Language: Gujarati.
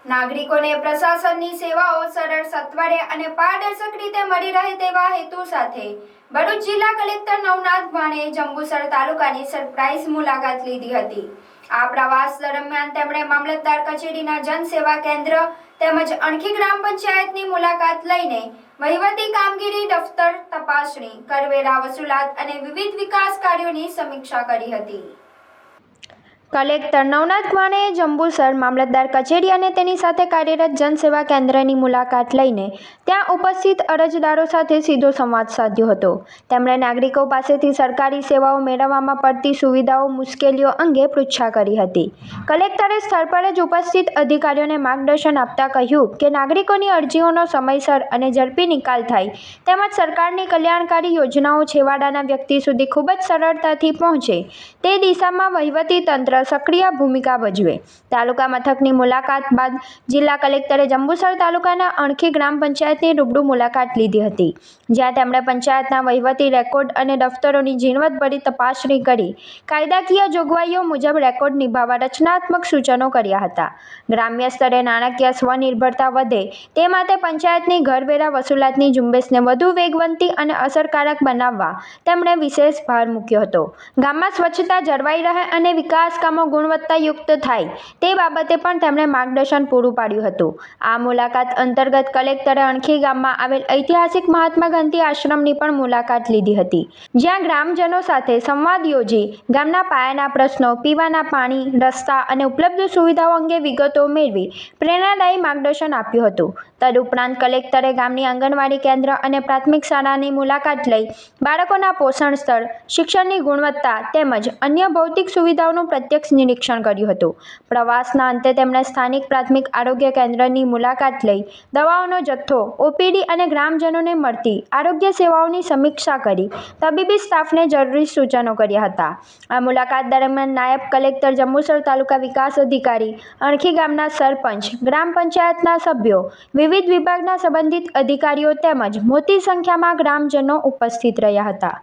નાગરિકોને પ્રશાસનની સેવાઓ સરળ, સત્વરે અને પારદર્શક રીતે મળી રહે તેવા હેતુ સાથે ભરૂચ જિલ્લા કલેક્ટર નવનાથ ભાણેએ જંબુસર તાલુકાની સરપ્રાઇઝ મુલાકાત લીધી હતી। આ પ્રવાસ દરમિયાન તેમણે મામલતદાર કચેરીના જનસેવા કેન્દ્ર તેમજ અણખી ગ્રામ પંચાયતની મુલાકાત લઈને વહીવટી કામગીરી, દફતર તપાસણી, કરવેરા વસૂલાત અને વિવિધ વિકાસ કાર્યોની સમીક્ષા કરી હતી। કલેક્ટર નવનાથ ભાણેએ જંબુસર મામલતદાર કચેરી અને તેની સાથે કાર્યરત જનસેવા કેન્દ્રની મુલાકાત લઈને ત્યાં ઉપસ્થિત અરજદારો સાથે સીધો સંવાદ સાધ્યો હતો। તેમણે નાગરિકો પાસેથી સરકારી સેવાઓ મેળવવામાં પડતી સુવિધાઓ, મુશ્કેલીઓ અંગે પૃચ્છા કરી હતી। કલેક્ટરે સ્થળ પર જ ઉપસ્થિત અધિકારીઓને માર્ગદર્શન આપતા કહ્યું કે નાગરિકોની અરજીઓનો સમયસર અને ઝડપી નિકાલ થાય તેમજ સરકારની કલ્યાણકારી યોજનાઓ છેવાડાના વ્યક્તિ સુધી ખૂબ જ સરળતાથી પહોંચે તે દિશામાં વહીવટી તંત્ર સક્રિય ભૂમિકા ભજવે। તાલુકા મથકની મુલાકાત બાદ જિલ્લા કલેક્ટરે જંબુસર તાલુકાના અણખી ગ્રામ પંચાયતની રૂબરૂ મુલાકાત લીધી હતી, જ્યાં તેમણે પંચાયતના વહીવટી રેકોર્ડ અને દફતરોની ઝીણવટભરી તપાસણી કરી કાયદાકીય જોગવાઈઓ મુજબ રેકોર્ડ નિભાવવા રચનાત્મક સૂચનો કર્યા હતા। ગ્રામ્ય સ્તરે નાણાકીય સ્વનિર્ભરતા વધે તે માટે પંચાયતની કરવેરા વસૂલાતની ઝુંબેશને વધુ વેગવંતી અને અસરકારક બનાવવા તેમણે વિશેષ ભાર મૂક્યો હતો। ગામમાં સ્વચ્છતા જળવાઈ રહે અને વિકાસ કામો ગુણવત્તાયુક્ત થાય તે બાબતે પણ તેમણે માર્ગદર્શન પૂરું પાડ્યું હતું। આ મુલાકાત અંતર્ગત કલેક્ટરે અણખી ગામમાં આવેલ ઐતિહાસિક મહાત્મા ગાંધી આશ્રમની પણ મુલાકાત લીધી હતી, જ્યાં ગ્રામજનો સાથે સંવાદ યોજી ગામના પાયાના પ્રશ્નો, પીવાના પાણી, રસ્તા અને ઉપલબ્ધ સુવિધાઓ અંગે વિગતો મેળવી પ્રેરણાદાયી માર્ગદર્શન આપ્યું હતું। તદુપરાંત કલેક્ટરે ગામની આંગણવાડી કેન્દ્ર અને પ્રાથમિક શાળાની મુલાકાત લઈ બાળકોના પોષણ સ્તર, શિક્ષણની ગુણવત્તા તેમજ અન્ય ભૌતિક સુવિધાઓનું પ્રત્યક્ષ નિરીક્ષણ કર્યું હતું। પ્રવાસના અંતે તેમણે સ્થાનિક પ્રાથમિક આરોગ્ય કેન્દ્રની મુલાકાત લઈ દવાઓનો જથ્થો, ઓપીડી અને ગ્રામજનોને મળતી આરોગ્ય સેવાઓની સમીક્ષા કરી તબીબી સ્ટાફને જરૂરી સૂચનો કર્યા હતા। આ મુલાકાત દરમિયાન નાયબ કલેક્ટર, જંબુસર તાલુકા વિકાસ અધિકારી, અણખી ગામના સરપંચ, ગ્રામ પંચાયતના સભ્યો, વિવિધ વિભાગના સંબંધિત અધિકારીઓ તેમજ મોટી સંખ્યામાં ગ્રામજનો ઉપસ્થિત રહ્યા હતા।